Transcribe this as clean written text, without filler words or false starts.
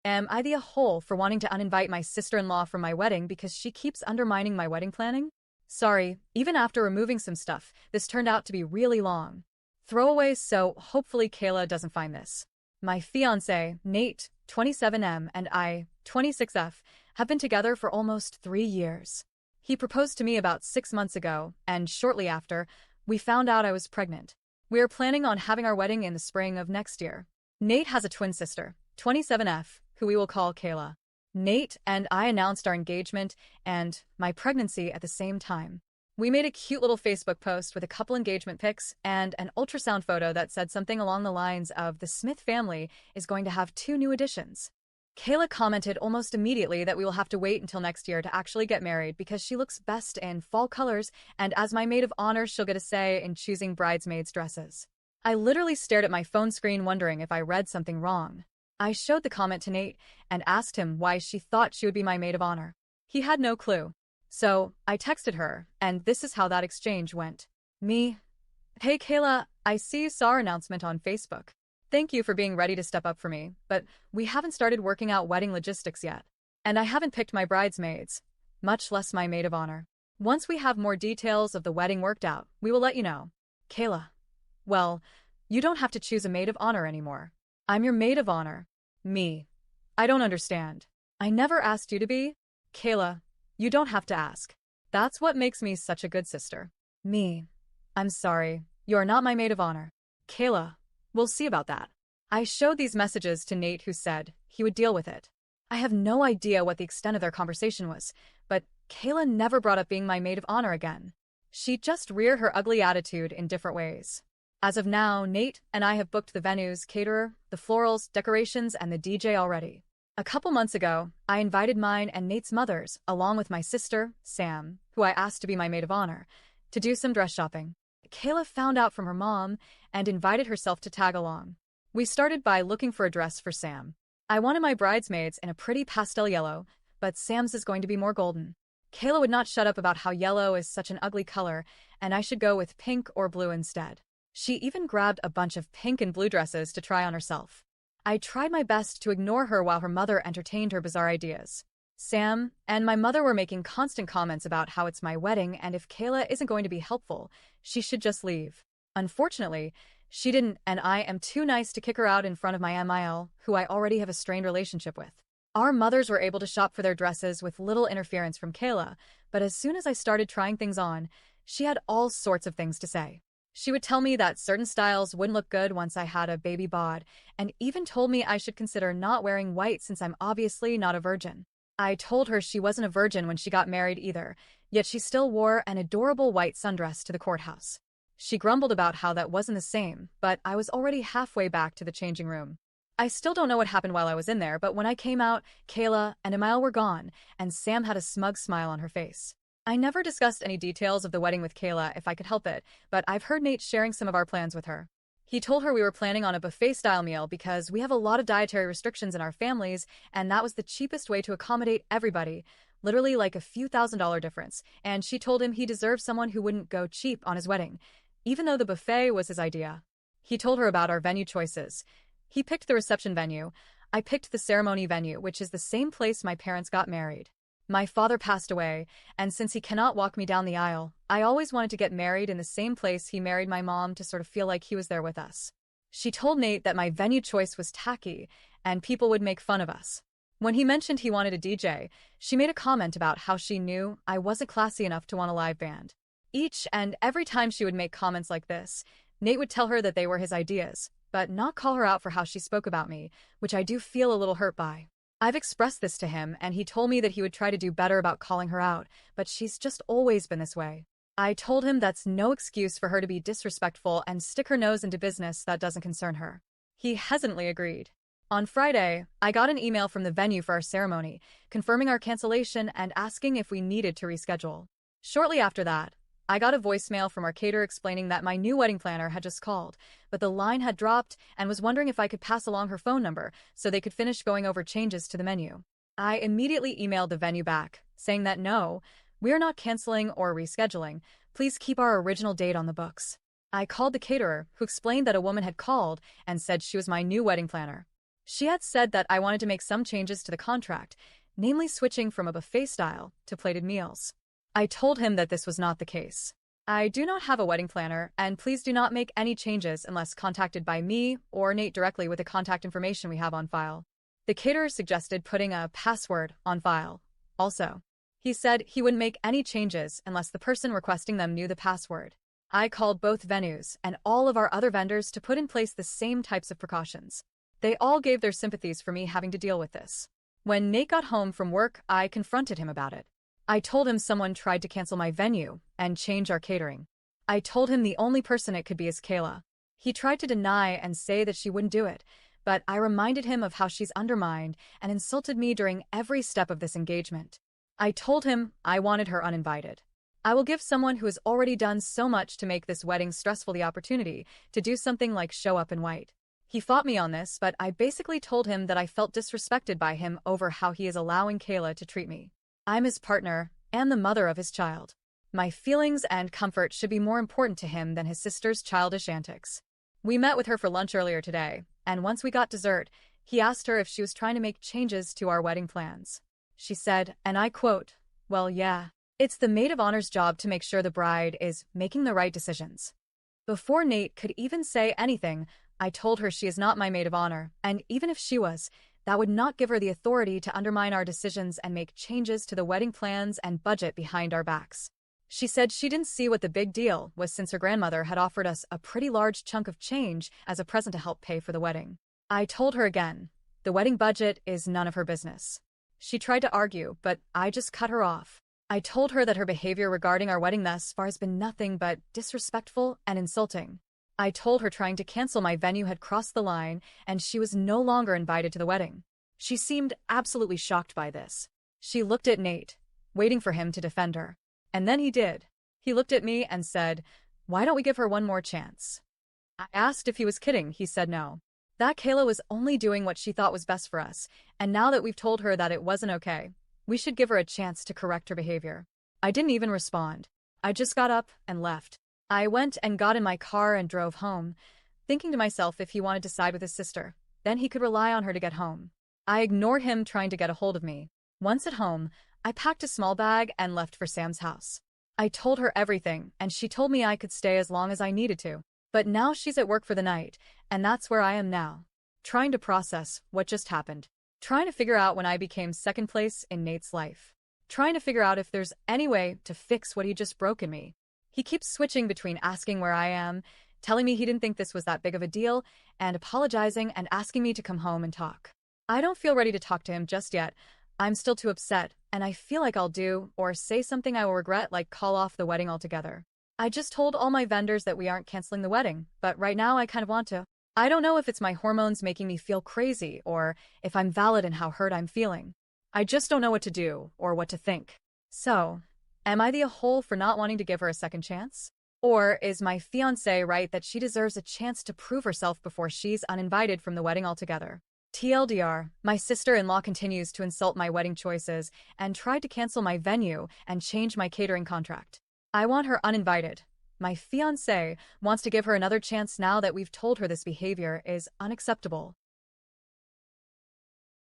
Am I the a-hole for wanting to uninvite my sister-in-law from my wedding because she keeps undermining my wedding planning? Sorry, even after removing some stuff, this turned out to be really long. Throwaways, so hopefully Kayla doesn't find this. My fiancé, Nate, 27M, and I, 26F, have been together for almost 3 years. He proposed to me about 6 months ago, and shortly after, we found out I was pregnant. We are planning on having our wedding in the spring of next year. Nate has a twin sister, 27F, who we will call Kayla. Nate and I announced our engagement and my pregnancy at the same time. We made a cute little Facebook post with a couple engagement pics and an ultrasound photo that said something along the lines of the Smith family is going to have 2 new additions. Kayla commented almost immediately that we will have to wait until next year to actually get married because she looks best in fall colors, and as my maid of honor, she'll get a say in choosing bridesmaids' dresses. I literally stared at my phone screen wondering if I read something wrong. I showed the comment to Nate and asked him why she thought she would be my maid of honor. He had no clue. So, I texted her, and this is how that exchange went. Me: Hey Kayla, I see you saw our announcement on Facebook. Thank you for being ready to step up for me, but we haven't started working out wedding logistics yet. And I haven't picked my bridesmaids, much less my maid of honor. Once we have more details of the wedding worked out, we will let you know. Kayla: Well, you don't have to choose a maid of honor anymore. I'm your maid of honor. Me: I don't understand. I never asked you to be. Kayla: You don't have to ask. That's what makes me such a good sister. Me: I'm sorry, you're not my maid of honor. Kayla: We'll see about that. I showed these messages to Nate, who said he would deal with it. I have no idea what the extent of their conversation was, but Kayla never brought up being my maid of honor again. She just reared her ugly attitude in different ways. As of now, Nate and I have booked the venues, caterer, the florals, decorations, and the DJ already. A couple months ago, I invited mine and Nate's mothers, along with my sister, Sam, who I asked to be my maid of honor, to do some dress shopping. Kayla found out from her mom and invited herself to tag along. We started by looking for a dress for Sam. I wanted my bridesmaids in a pretty pastel yellow, but Sam's is going to be more golden. Kayla would not shut up about how yellow is such an ugly color, and I should go with pink or blue instead. She even grabbed a bunch of pink and blue dresses to try on herself. I tried my best to ignore her while her mother entertained her bizarre ideas. Sam and my mother were making constant comments about how it's my wedding and if Kayla isn't going to be helpful, she should just leave. Unfortunately, she didn't, and I am too nice to kick her out in front of my MIL, who I already have a strained relationship with. Our mothers were able to shop for their dresses with little interference from Kayla, but as soon as I started trying things on, she had all sorts of things to say. She would tell me that certain styles wouldn't look good once I had a baby bod, and even told me I should consider not wearing white since I'm obviously not a virgin. I told her she wasn't a virgin when she got married either, yet she still wore an adorable white sundress to the courthouse. She grumbled about how that wasn't the same, but I was already halfway back to the changing room. I still don't know what happened while I was in there, but when I came out, Kayla and Emile were gone, and Sam had a smug smile on her face. I never discussed any details of the wedding with Kayla if I could help it, but I've heard Nate sharing some of our plans with her. He told her we were planning on a buffet-style meal because we have a lot of dietary restrictions in our families, and that was the cheapest way to accommodate everybody, literally like a few $1,000 difference, and she told him he deserved someone who wouldn't go cheap on his wedding, even though the buffet was his idea. He told her about our venue choices. He picked the reception venue. I picked the ceremony venue, which is the same place my parents got married. My father passed away, and since he cannot walk me down the aisle, I always wanted to get married in the same place he married my mom to sort of feel like he was there with us. She told Nate that my venue choice was tacky, and people would make fun of us. When he mentioned he wanted a DJ, she made a comment about how she knew I wasn't classy enough to want a live band. Each and every time she would make comments like this, Nate would tell her that they were his ideas, but not call her out for how she spoke about me, which I do feel a little hurt by. I've expressed this to him, and he told me that he would try to do better about calling her out, but she's just always been this way. I told him that's no excuse for her to be disrespectful and stick her nose into business that doesn't concern her. He hesitantly agreed. On Friday, I got an email from the venue for our ceremony, confirming our cancellation and asking if we needed to reschedule. Shortly after that, I got a voicemail from our caterer explaining that my new wedding planner had just called, but the line had dropped and was wondering if I could pass along her phone number so they could finish going over changes to the menu. I immediately emailed the venue back, saying that no, we're not canceling or rescheduling. Please keep our original date on the books. I called the caterer, who explained that a woman had called and said she was my new wedding planner. She had said that I wanted to make some changes to the contract, namely switching from a buffet style to plated meals. I told him that this was not the case. I do not have a wedding planner, and please do not make any changes unless contacted by me or Nate directly with the contact information we have on file. The caterer suggested putting a password on file. Also, he said he wouldn't make any changes unless the person requesting them knew the password. I called both venues and all of our other vendors to put in place the same types of precautions. They all gave their sympathies for me having to deal with this. When Nate got home from work, I confronted him about it. I told him someone tried to cancel my venue and change our catering. I told him the only person it could be is Kayla. He tried to deny and say that she wouldn't do it, but I reminded him of how she's undermined and insulted me during every step of this engagement. I told him I wanted her uninvited. I will give someone who has already done so much to make this wedding stressful the opportunity to do something like show up in white. He fought me on this, but I basically told him that I felt disrespected by him over how he is allowing Kayla to treat me. I'm his partner and the mother of his child. My feelings and comfort should be more important to him than his sister's childish antics. We met with her for lunch earlier today, and once we got dessert, he asked her if she was trying to make changes to our wedding plans. She said, and I quote, "Well, yeah. It's the maid of honor's job to make sure the bride is making the right decisions." Before Nate could even say anything, I told her she is not my maid of honor, and even if she was, that would not give her the authority to undermine our decisions and make changes to the wedding plans and budget behind our backs. She said she didn't see what the big deal was since her grandmother had offered us a pretty large chunk of change as a present to help pay for the wedding. I told her again, the wedding budget is none of her business. She tried to argue, but I just cut her off. I told her that her behavior regarding our wedding thus far has been nothing but disrespectful and insulting. I told her trying to cancel my venue had crossed the line and she was no longer invited to the wedding. She seemed absolutely shocked by this. She looked at Nate, waiting for him to defend her. And then he did. He looked at me and said, "Why don't we give her one more chance?" I asked if he was kidding. He said no. That Kayla was only doing what she thought was best for us, and now that we've told her that it wasn't okay, we should give her a chance to correct her behavior. I didn't even respond. I just got up and left. I went and got in my car and drove home, thinking to myself if he wanted to side with his sister, then he could rely on her to get home. I ignored him trying to get a hold of me. Once at home, I packed a small bag and left for Sam's house. I told her everything, and she told me I could stay as long as I needed to. But now she's at work for the night, and that's where I am now. Trying to process what just happened. Trying to figure out when I became second place in Nate's life. Trying to figure out if there's any way to fix what he just broke in me. He keeps switching between asking where I am, telling me he didn't think this was that big of a deal, and apologizing and asking me to come home and talk. I don't feel ready to talk to him just yet. I'm still too upset, and I feel like I'll do or say something I will regret, like call off the wedding altogether. I just told all my vendors that we aren't canceling the wedding, but right now I kind of want to. I don't know if it's my hormones making me feel crazy or if I'm valid in how hurt I'm feeling. I just don't know what to do or what to think. So, am I the a-hole for not wanting to give her a second chance? Or is my fiancé right that she deserves a chance to prove herself before she's uninvited from the wedding altogether? TLDR, my sister-in-law continues to insult my wedding choices and tried to cancel my venue and change my catering contract. I want her uninvited. My fiancé wants to give her another chance now that we've told her this behavior is unacceptable.